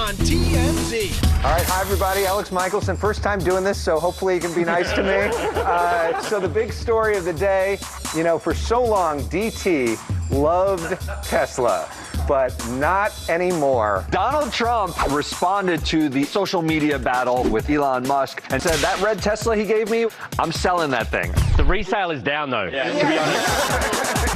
on TMZ. All right, hi everybody, Elex Michaelson. First time doing this, so hopefully you can be nice to me. So the big story of the day, you know, for so long, DT loved Tesla, but not anymore. Donald Trump responded to the social media battle with Elon Musk and said, that red Tesla he gave me, I'm selling that thing. The resale is down though, to be honest.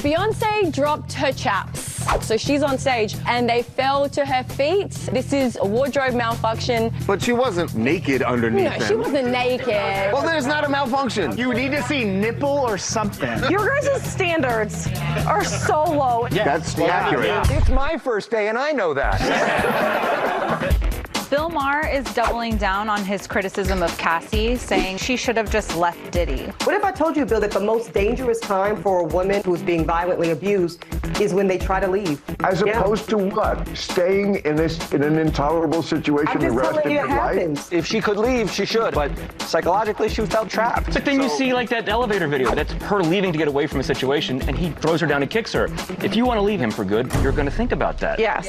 Beyonce dropped her chaps. So she's on stage and they fell to her feet. This is a wardrobe malfunction. But she wasn't naked underneath No, she wasn't naked. Well, then it's not a malfunction. You need to see nipple or something. Your guys' standards are so low. That's accurate. It's my first day and I know that. Bill Maher is doubling down on his criticism of Cassie, saying she should have just left Diddy. What if I told you, Bill, that the most dangerous time for a woman who's being violently abused is when they try to leave? As opposed to what? Staying in an intolerable situation the rest of your life? If she could leave, she should, but psychologically she felt trapped. But then you see like that elevator video, that's her leaving to get away from a situation and he throws her down and kicks her. If you want to leave him for good, you're going to think about that. Yes.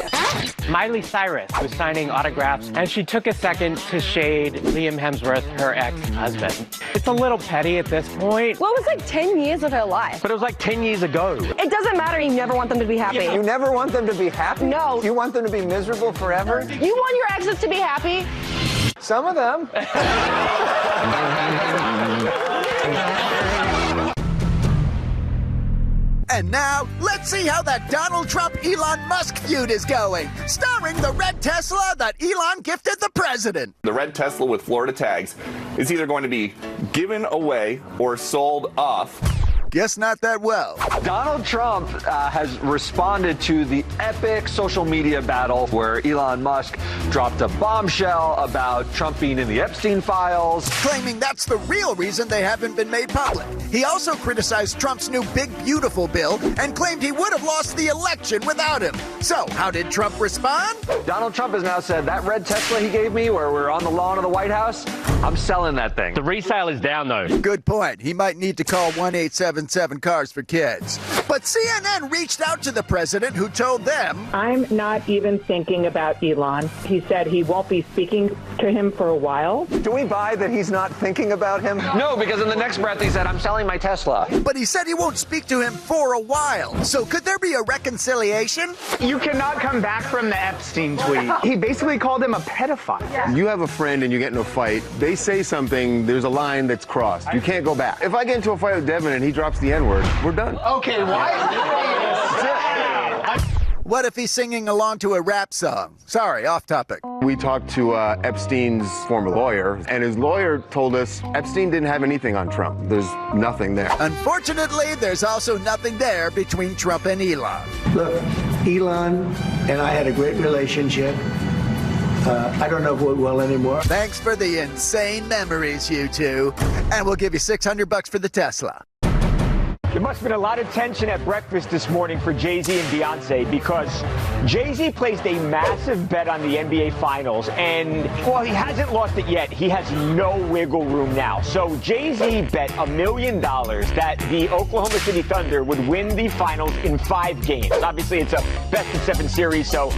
Miley Cyrus was signing autographs, and she took a second to shade Liam Hemsworth, her ex-husband. It's a little petty at this point. Well, it was like 10 years of her life. But it was like 10 years ago. It doesn't matter, you never want them to be happy. You never want them to be happy? No. You want them to be miserable forever? You want your exes to be happy? Some of them. And now, let's see how that Donald Trump-Elon Musk feud is going, starring the red Tesla that Elon gifted the president. The red Tesla with Florida tags is either going to be given away or sold off. Guess not that well. Donald Trump has responded to the epic social media battle where Elon Musk dropped a bombshell about Trump being in the Epstein files, Claiming that's the real reason they haven't been made public. He also criticized Trump's new Big Beautiful bill and claimed he would have lost the election without him. So, how did Trump respond? Donald Trump has now said, that red Tesla he gave me where we're on the lawn of the White House, I'm selling that thing. The resale is down though. Good point. He might need to call 1-877 Cars for Kids. But CNN reached out to the president, who told them, I'm not even thinking about Elon. He said he won't be speaking to him for a while. Do we buy that he's not thinking about him? No, because in the next breath he said, I'm selling my Tesla. but he said he won't speak to him for a while. So could there be a reconciliation? You cannot come back from the Epstein tweet. He basically called him a pedophile. You have a friend and you get into a fight, they say something, there's a line that's crossed. You can't go back. If I get into a fight with Devin and he drops the N-word, we're done. Okay, why? What if he's singing along to a rap song? Sorry, off topic. We talked to Epstein's former lawyer, and his lawyer told us Epstein didn't have anything on Trump. There's nothing there. Unfortunately, there's also nothing there between Trump and Elon. Look, Elon and I had a great relationship. I don't know if it will anymore. Thanks for the insane memories, you two. And we'll give you $600 for the Tesla. There must have been a lot of tension at breakfast this morning for JayZ and Beyonce because JayZ placed a massive bet on the NBA Finals, and while he hasn't lost it yet, he has no wiggle room now. So JayZ bet $1 million that the Oklahoma City Thunder would win the Finals in 5 games. Obviously, it's a best-of-7 series, so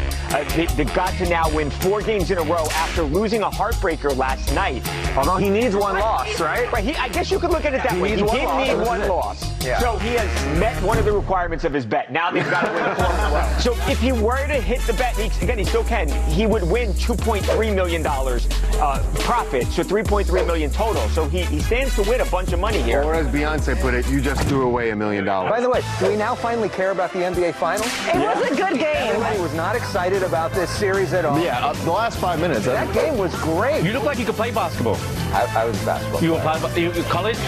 they've got to now win 4 games in a row after losing a heartbreaker last night. Although he needs one loss, right? Right. I guess you could look at it that way. He did need one loss. Yeah. So he has met one of the requirements of his bet. Now they've got to win 4 in a row. So if he were to hit the bet, he still can, he would win $2.3 million profit, so $3.3 million total. So he stands to win a bunch of money here. Or as Beyonce put it, you just threw away $1 million. By the way, do we now finally care about the NBA Finals? It was a good game. Everybody was not excited about this series at all. Yeah, the last 5 minutes. That game was great. You look like you could play basketball. I was a basketball You player. were playing college?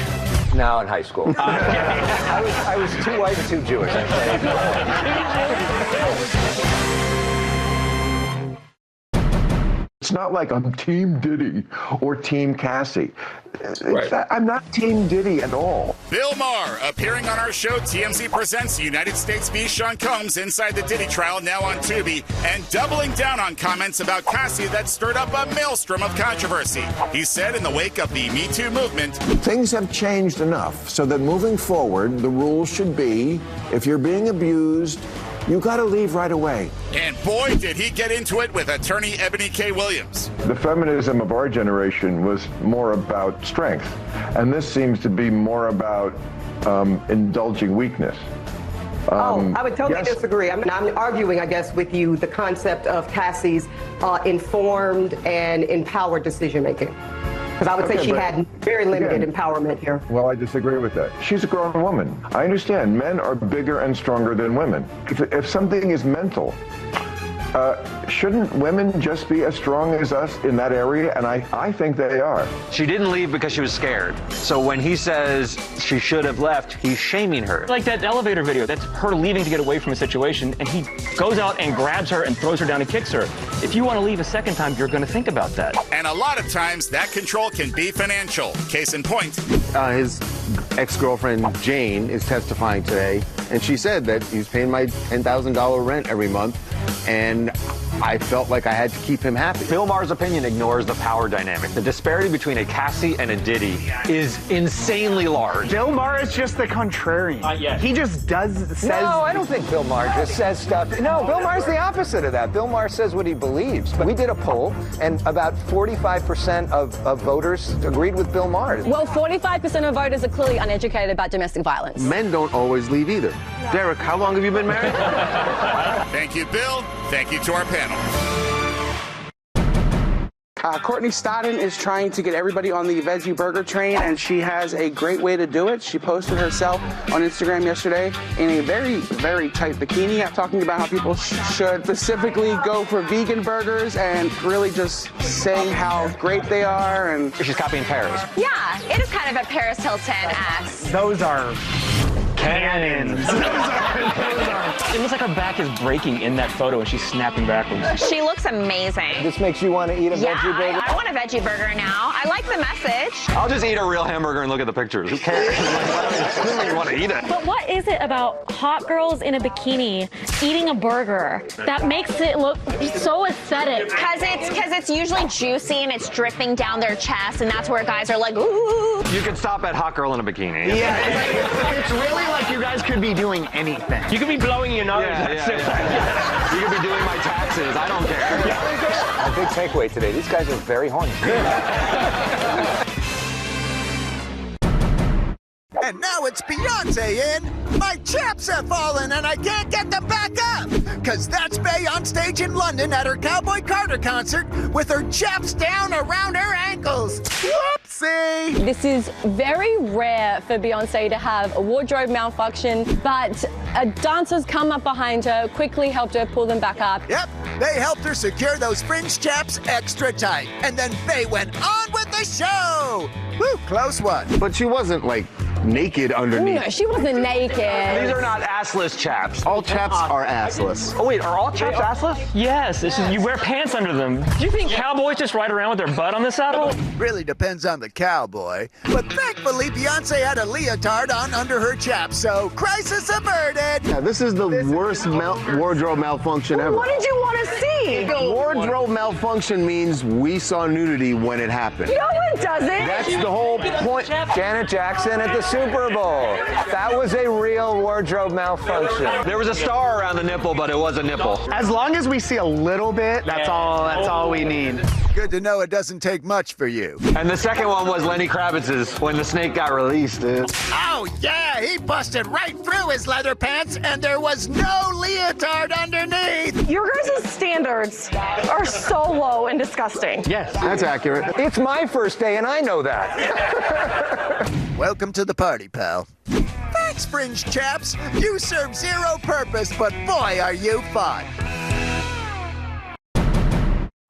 No, in high school. I was too white and too Jewish, I think. It's not like I'm Team Diddy or Team Cassie. Right. I'm not Team Diddy at all. Bill Maher appearing on our show. TMZ presents United States v. Sean Combs inside the Diddy trial, now on Tubi, and doubling down on comments about Cassie that stirred up a maelstrom of controversy. He said in the wake of the Me Too movement, Things have changed enough so that moving forward, the rules should be if you're being abused, you got to leave right away. And boy, did he get into it with attorney Ebony K. Williams. The feminism of our generation was more about strength, and this seems to be more about indulging weakness. I would totally disagree. I'm arguing, I guess, with you the concept of Cassie's informed and empowered decision-making. Because I would say she had very limited empowerment here. Well, I disagree with that. She's a grown woman. I understand men are bigger and stronger than women. If something is mental, shouldn't women just be as strong as us in that area? And I think they are. She didn't leave because she was scared. So when he says she should have left, he's shaming her. Like that elevator video, that's her leaving to get away from a situation, and he goes out and grabs her and throws her down and kicks her. If you want to leave a second time, you're going to think about that. And a lot of times, that control can be financial. Case in point. His ex-girlfriend, Jane, is testifying today, and she said that he's paying my $10,000 rent every month, and I felt like I had to keep him happy. Bill Maher's opinion ignores the power dynamic. The disparity between a Cassie and a Diddy is insanely large. Bill Maher is just the contrarian. He just says... No, I don't think Bill Maher just says stuff. No, Bill Maher's the opposite of that. Bill Maher says what he believes. But we did a poll, and about 45% of voters agreed with Bill Maher. Well, 45% of voters are clearly uneducated about domestic violence. Men don't always leave either. Derek, how long have you been married? Thank you, Bill. Thank you to our panel. Courtney Stodden is trying to get everybody on the veggie burger train, and she has a great way to do it. She posted herself on Instagram yesterday in a very, very tight bikini, talking about how people should specifically go for vegan burgers and really just saying how great they are. And she's copying Paris. Yeah, it is kind of a Paris Hilton-esque. Those are cannons. It looks like her back is breaking in that photo, and she's snapping backwards. She looks amazing. This makes you want to eat a veggie burger? I want a veggie burger now. I like the message. I'll just eat a real hamburger and look at the pictures. Who cares? You want to eat it. But what is it about hot girls in a bikini eating a burger that makes it look so aesthetic? Because it's usually juicy and it's dripping down their chest, and that's where guys are like, ooh. You could stop at hot girl in a bikini. Yeah, it's really like you guys could be doing anything. You could be blowing your nose. Yeah. You could be doing my taxes. I don't care. A big takeaway today. These guys are very horny. And now it's Beyonce in. My chaps have fallen and I can't get them back up. Cause that's Bey on stage in London at her Cowboy Carter concert with her chaps down around her ankles. Whoopsie! This is very rare for Beyonce to have a wardrobe malfunction, but dancers come up behind her, quickly helped her pull them back up. Yep, they helped her secure those fringe chaps extra tight. And then Bey went on with the show. Woo, close one. But she wasn't like naked underneath. No, she wasn't naked. These are not assless chaps. All chaps are assless. Oh wait, are all chaps assless? Yes, you wear pants under them. Do you think cowboys just ride around with their butt on the saddle? Really depends on the cowboy. But thankfully, Beyonce had a leotard on under her chaps, so crisis averted. Yeah, this is the worst wardrobe malfunction ever. What did you want to see? Wardrobe malfunction means we saw nudity when it happened. No, it doesn't. That's the whole point. Janet Jackson at the Super Bowl. That was a real wardrobe malfunction. There was a star around the nipple, but it was a nipple. As long as we see a little bit, that's all we need. Good to know it doesn't take much for you. And the second one was Lenny Kravitz's when the snake got released, dude. Oh, yeah, he busted right through his leather pants, and there was no leotard underneath. Your guys' standards are so low and disgusting. Yes, that's accurate. It's my first day, and I know that. Welcome to the party, pal. Thanks, fringe chaps. You serve zero purpose, but boy, are you fun.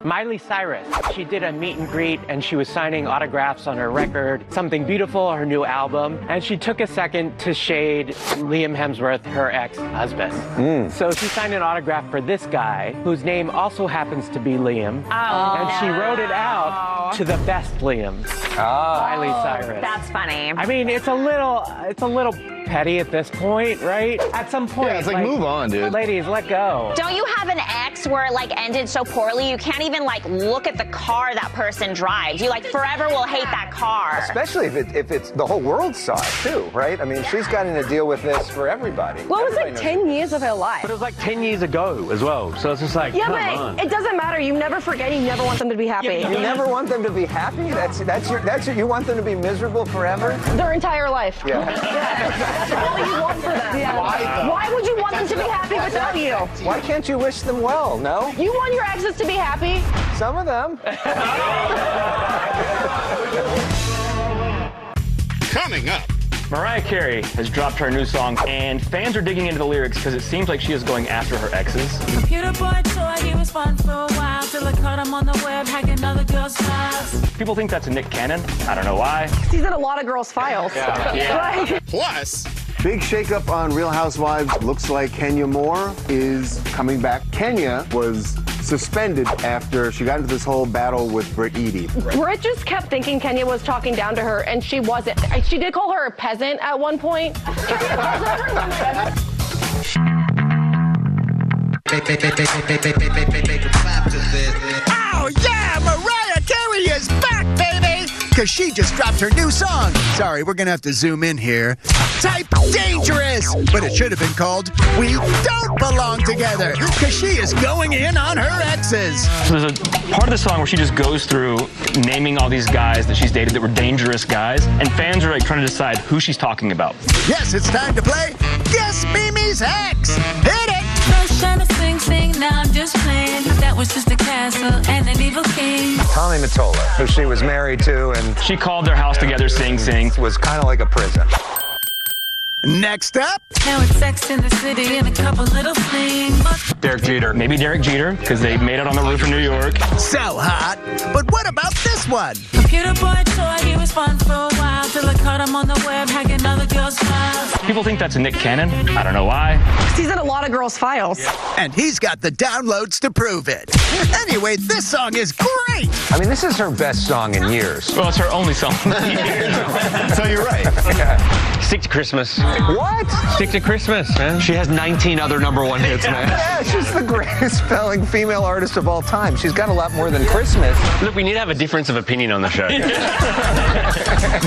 Miley Cyrus, she did a meet and greet and she was signing autographs on her record, Something Beautiful, her new album, and she took a second to shade Liam Hemsworth, her ex-husband. So she signed an autograph for this guy, whose name also happens to be Liam, and she wrote it out to the best Liam, Miley Cyrus. That's funny. I mean, it's a little petty at this point, right? At some point, yeah, it's like move on, dude. Ladies, let go. Don't you have an ex ex where it like ended so poorly, you can't even like look at the car that person drives. You like forever will hate that car. Especially if it's the whole world saw it too, right? I mean, she's gotten to deal with this for everybody. Well, it was Everybody like knows 10 years of her life. But it was like 10 years ago as well. So it's just like, Yeah, come but on. it doesn't matter. You never forget. You never want them to be happy. You never want them to be happy? You want them to be miserable forever? Their entire life. Yeah. That's all you want for them. Yeah. Why would you want them to be happy without you? Why can't you wish them well, no? You want your exes to be happy? Some of them. Coming up. Mariah Carey has dropped her new song, and fans are digging into the lyrics because it seems like she is going after her exes. Computer boy toy, he was fun for a while till I caught him on the web hacking other girls' files. People think that's a Nick Cannon. I don't know why. He's in a lot of girls' files. Yeah. Plus, big shakeup on Real Housewives. Looks like Kenya Moore is coming back. Kenya was suspended after she got into this whole battle with Brit. Brit just kept thinking Kenya was talking down to her, and she wasn't. She did call her a peasant at one point. Kenya calls everyone a peasant. Oh yeah, Mariah Carey is back, baby! Cause she just dropped her new song. Sorry, we're gonna have to zoom in here. Type Dangerous! But it should have been called We Don't Belong Together, cause she is going in on her exes. So there's a part of the song where she just goes through naming all these guys that she's dated that were dangerous guys, and fans are like trying to decide who she's talking about. Yes, it's time to play Guess Mimi's Ex. Hit it! First trying to sing, now I'm just playing. That was just a castle and an evil king. Tommy Mottola, who she was married to, and she called their house together Sing Sing. Was kind of like a prison. Next up. Now it's Sex in the City and a couple little flings. Derek Jeter. Maybe Derek Jeter, because they made it on the roof in New York. So hot. But what about this one? Computer boy toy, he was fun for a while till I caught him on the web hacking other girls' files. People think that's a Nick Cannon. I don't know why. He's in a lot of girls' files. And he's got the downloads to prove it. Anyway, this song is great. I mean, this is her best song in years. Well, it's her only song in years. So you're right. Stick to Christmas. What? Stick to Christmas, man. She has 19 other #1 hits, man. Yeah, she's the greatest spelling female artist of all time. She's got a lot more than Christmas. Look, we need to have a difference of opinion on the show.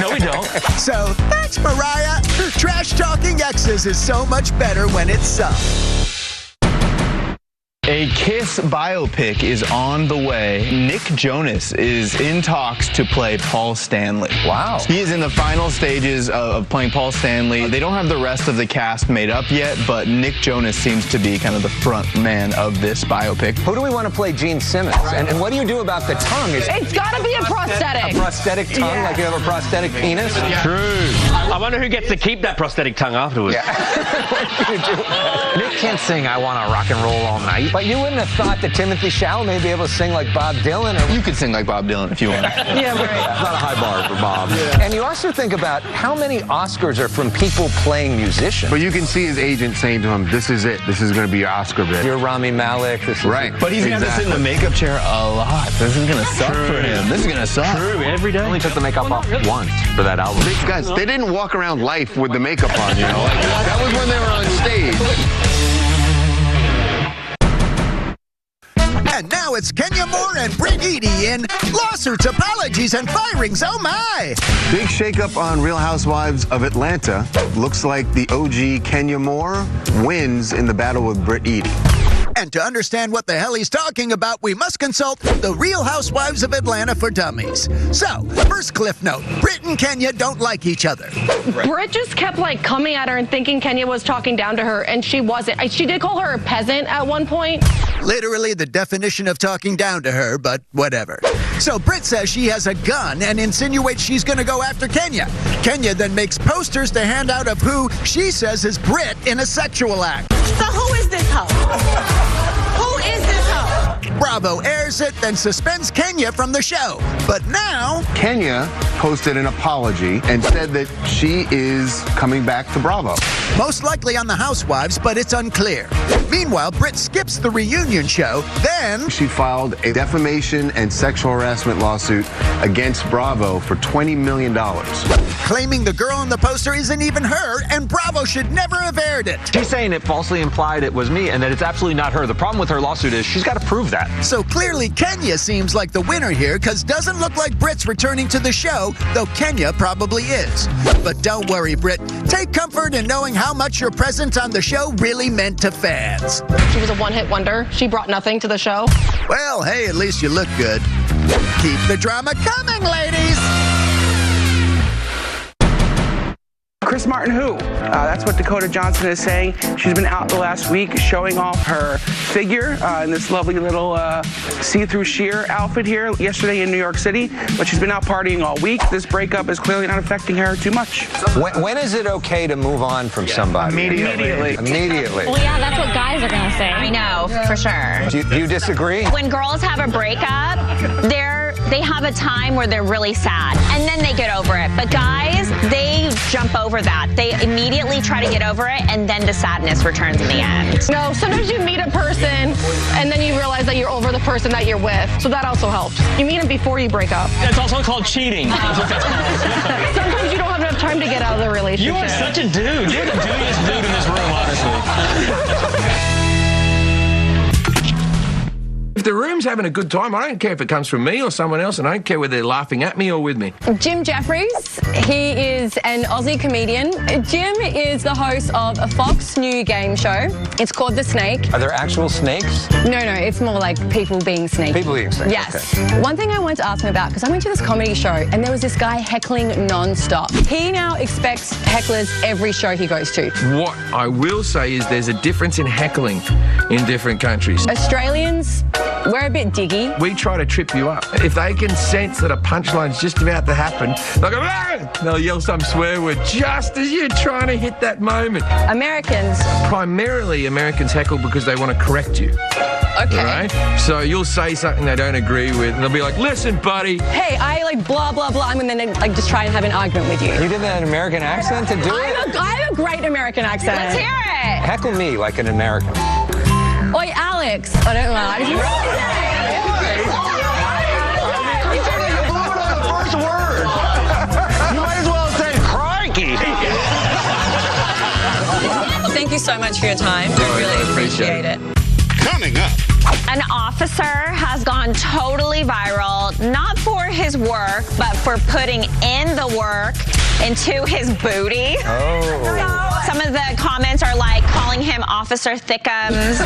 No, we don't. So, thanks, Mariah. Her trash-talking exes is so much better when it's sung. A Kiss biopic is on the way. Nick Jonas is in talks to play Paul Stanley. Wow. He is in the final stages of playing Paul Stanley. They don't have the rest of the cast made up yet, but Nick Jonas seems to be kind of the front man of this biopic. Who do we want to play Gene Simmons? And what do you do about the tongue? It's got to be a prosthetic. A prosthetic tongue, like you have a prosthetic penis? Yeah. True. I wonder who gets to keep that prosthetic tongue afterwards. Yeah. What do you do? Nick can't sing I Want to Rock and Roll All Night. But you wouldn't have thought that Timothy Chalamet may be able to sing like Bob Dylan. Or... You could sing like Bob Dylan if you want. Yeah, right. It's not a high bar for Bob. Yeah. And you also think about how many Oscars are from people playing musicians. But you can see his agent saying to him, this is it. This is going to be your Oscar bid. You're Rami Malek. This is right. But he's going to sit in the makeup chair a lot. This is going to suck for him. This is going to suck. True, every day. Only took the makeup off once for that album. These guys, they didn't walk around life with the makeup on, you know? Like, that was when they were on stage. And now it's Kenya Moore and Brit in lawsuits, apologies, and firings. Oh my! Big shakeup on Real Housewives of Atlanta. Looks like the OG Kenya Moore wins in the battle with Brit. And to understand what the hell he's talking about, we must consult the Real Housewives of Atlanta for Dummies. So, first cliff note, Brit and Kenya don't like each other. Brit just kept like coming at her and thinking Kenya was talking down to her, and she wasn't. She did call her a peasant at one point. Literally the definition of talking down to her, but whatever. So Brit says she has a gun and insinuates she's gonna go after Kenya. Kenya then makes posters to hand out of who she says is Brit in a sexual act. So who is this hoe? Who is this hoe? Bravo airs it, then suspends Kenya from the show. But now... Kenya posted an apology and said that she is coming back to Bravo. Most likely on the Housewives, but it's unclear. Meanwhile, Brit skips the reunion show, then... She filed a defamation and sexual harassment lawsuit against Bravo for $20 million. Claiming the girl on the poster isn't even her, and Bravo should never have aired it. She's saying it falsely implied it was me and that it's absolutely not her. The problem with her lawsuit is she's got to prove that. So clearly Kenya seems like the winner here, because doesn't look like Brit's returning to the show, though Kenya probably is. But don't worry, Brit. Take comfort in knowing how much your presence on the show really meant to fans. She was a one-hit wonder. She brought nothing to the show. Well, hey, at least you look good. Keep the drama coming, ladies! Chris Martin who? That's what Dakota Johnson is saying. She's been out the last week showing off her figure in this lovely little see-through sheer outfit here yesterday in New York City, but she's been out partying all week. This breakup is clearly not affecting her too much. When is it okay to move on from somebody? Immediately. Well, yeah, that's what guys are going to say. I know, for sure. Do you disagree? When girls have a breakup, they have a time where they're really sad, and then they get over it. But guys, they jump over that. They immediately try to get over it, and then the sadness returns in the end. No, sometimes you meet a person, and then you realize that you're over the person that you're with. So that also helps. You meet them before you break up. That's also called cheating. Sometimes you don't have enough time to get out of the relationship. You are such a dude. You're the dudiest dude in this room, honestly. If the room's having a good time, I don't care if it comes from me or someone else, and I don't care whether they're laughing at me or with me. Jim Jeffries, he is an Aussie comedian. Jim is the host of a Fox new game show. It's called The Snake. Are there actual snakes? No, it's more like people being sneaky. People being snakes. Yes. Okay. One thing I wanted to ask him about, because I went to this comedy show and there was this guy heckling non-stop. He now expects hecklers every show he goes to. What I will say is there's a difference in heckling in different countries. Australians, we're a bit diggy. We try to trip you up. If they can sense that a punchline's just about to happen, they'll go, "Ah!" They'll yell some swear word just as you're trying to hit that moment. Americans. Primarily, Americans heckle because they want to correct you. Okay. Right? So you'll say something they don't agree with, and they'll be like, "Listen, buddy. Hey, I like blah, blah, blah." I'm going to like just try and have an argument with you. You did that in an American accent to do it? I have a great American accent. Let's hear it. Heckle me like an American. Oi, Alex. I don't know. Thank you so much for your time. I really appreciate it. Coming up. An officer has gone totally viral, not for his work, but for putting in the work into his booty. Oh. Some of the comments are like calling him Officer Thickums.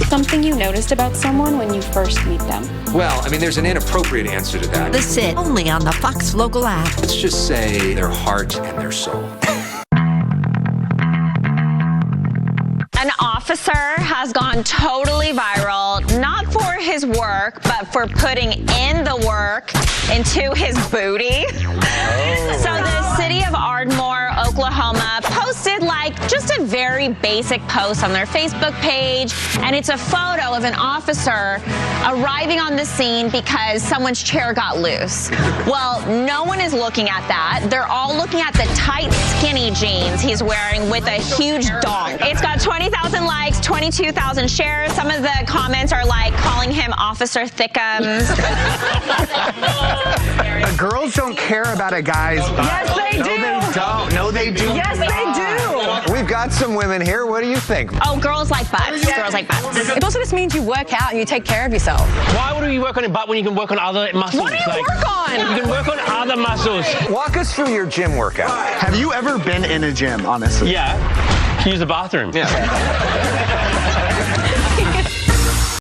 Something you noticed about someone when you first meet them. Well, I mean, there's an inappropriate answer to that. The Sit, only on the Fox local app. Let's just say their heart and their soul. An officer has gone totally viral, not for his work, but for putting in the work into his booty. Oh. So the city of Ardmore, Oklahoma, posted like just a very basic post on their Facebook page, and it's a photo of an officer arriving on the scene because someone's chair got loose. Well, no one is looking at that. They're all looking at the tight, skinny jeans he's wearing with a huge dong. It's got 20,000 likes, 22,000 shares. Some of the comments are like calling him Officer Thickums. The girls don't care about a guy's butt. Yes, they do. No, they don't. No, they do. Yes, they do. We've got some women here. What do you think? Oh, girls like butts. Girls like butts. It also just means you work out and you take care of yourself. Why would you work on your butt when you can work on other muscles? What do you work on? You can work on other muscles. Walk us through your gym workout. Have you ever been in a gym, honestly? Yeah. Use the bathroom. Yeah.